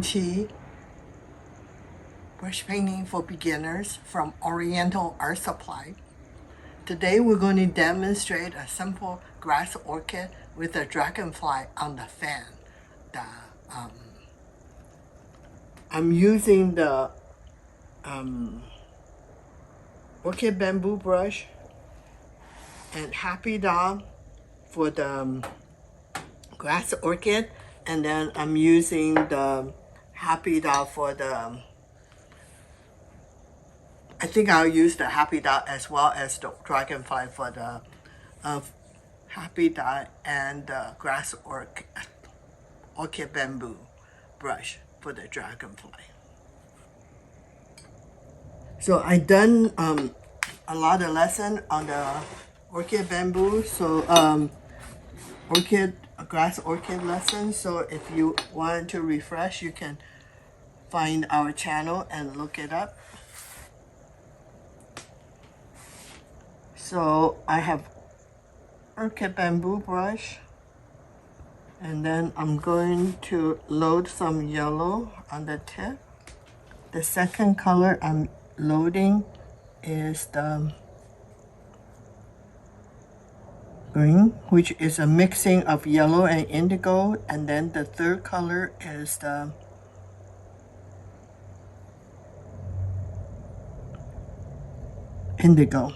Chi brush painting for beginners from Oriental Art Supply. Today we're going to demonstrate a simple grass orchid with a dragonfly on the fan. I'm using the orchid bamboo brush and Happy Dog for the grass orchid, and then I'm using the Happy Dog for the I think I'll use the Happy Dot as well as the dragonfly for the Happy Dot and the grass orchid bamboo brush for the dragonfly. So I done a lot of lesson on the orchid bamboo. So grass orchid lesson. So if you want to refresh, you can find our channel and look it up. So I have orchid bamboo brush, and then I'm going to load some yellow on the tip. The second color I'm loading is the green, which is a mixing of yellow and indigo, and then the third color is the indigo.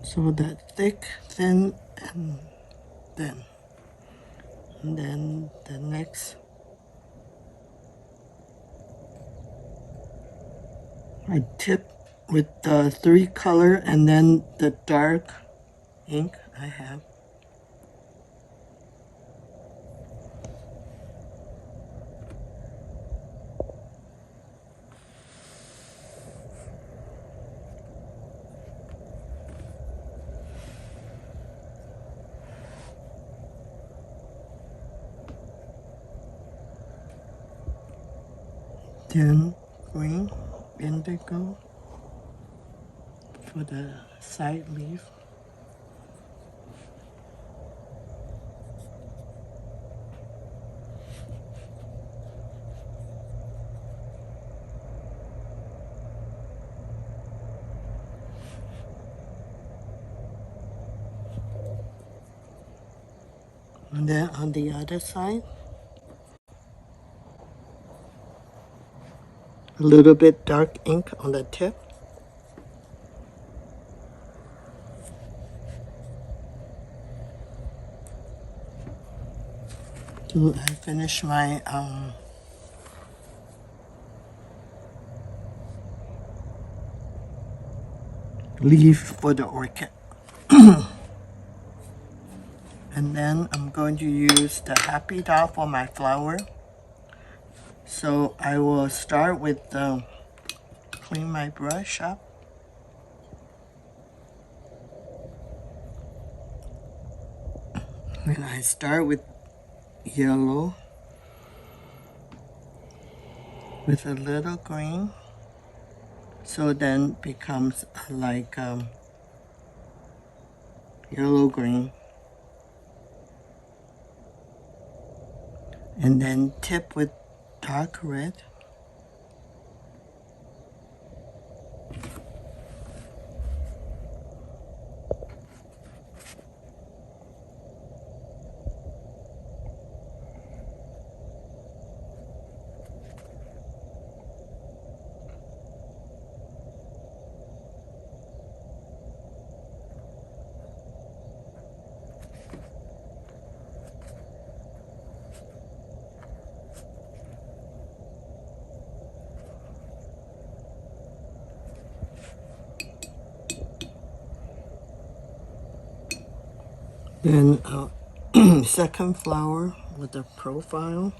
So the thick, thin, and thin. And then the next, I tip with the 3 color and then the dark ink I have. Then green, indigo for the side leaf. And then on the other side, a little bit dark ink on the tip. So I finish my leaf for the orchid. And then I'm going to use the Happy Dot for my flower. So I will start with clean my brush up. And I start with yellow with a little green. So then becomes like yellow green. And then tip with dark red. Then second flower with the profile.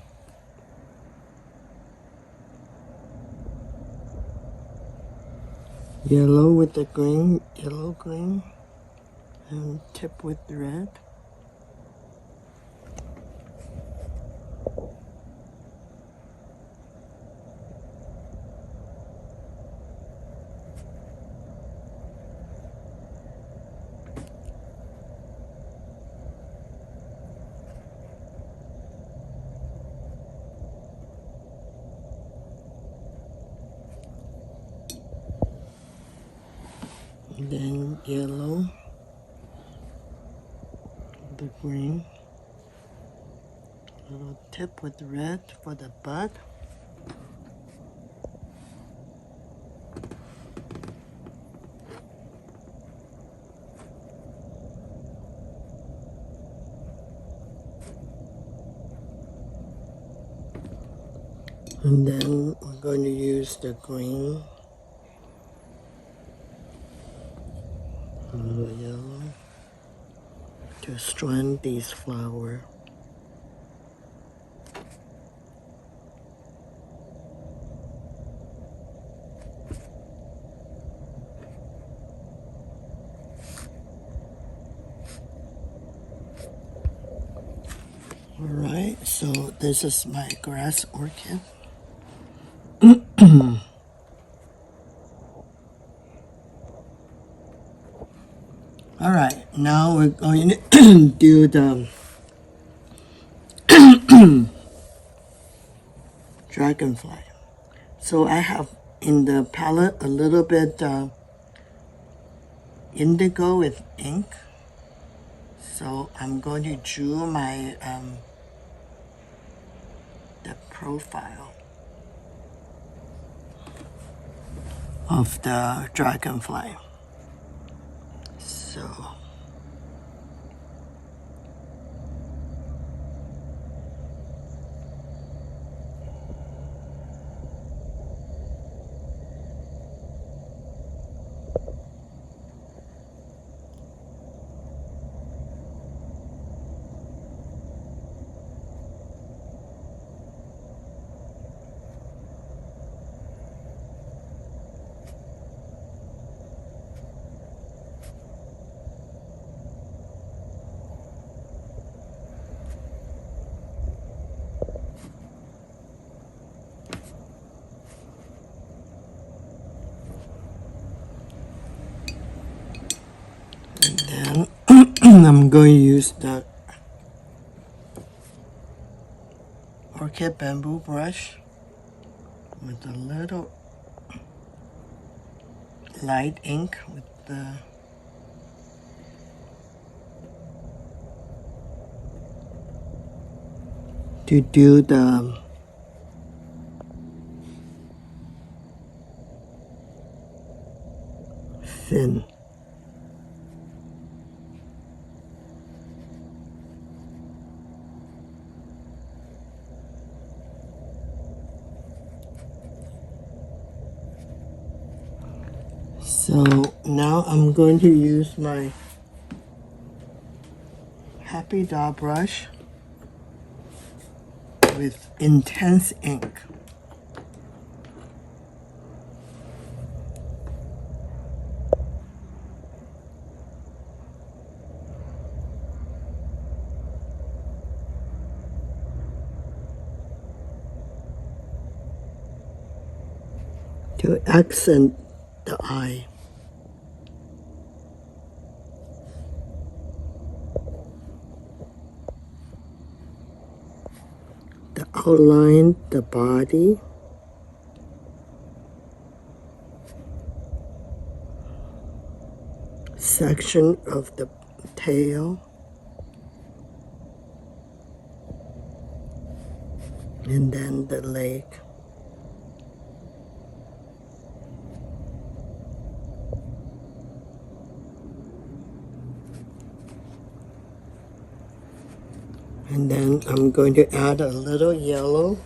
Yellow with the green, yellow green, and tip with red. And then yellow, the green, little tip with red for the bud. And then we're going to use the green, a little yellow, to strand these flowers. Alright, so this is my grass orchid. Alright, now we're going to do the dragonfly. So I have in the palette a little bit indigo with ink. So I'm going to draw my the profile of the dragonfly. So and then I'm going to use the Orchid bamboo brush with a little light ink with the to do the fin. So now I'm going to use my Happy Doll brush with intense ink. To accent the eye. To outline the body. Section of the tail. And then the leg. And then I'm going to add a little yellow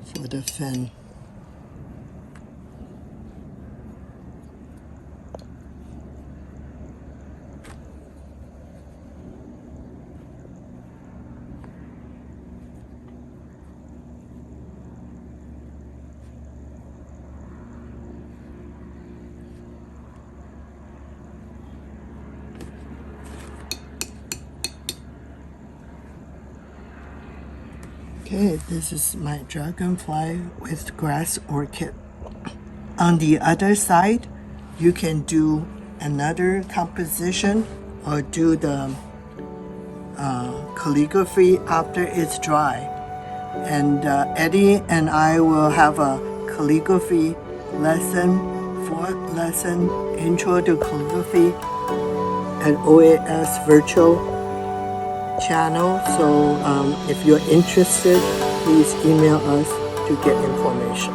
for the fin. Okay, this is my dragonfly with grass orchid. On the other side, you can do another composition or do the calligraphy after it's dry. And Eddie and I will have a calligraphy lesson, fourth lesson, Intro to Calligraphy at OAS virtual channel. So if you're interested, please email us to get information.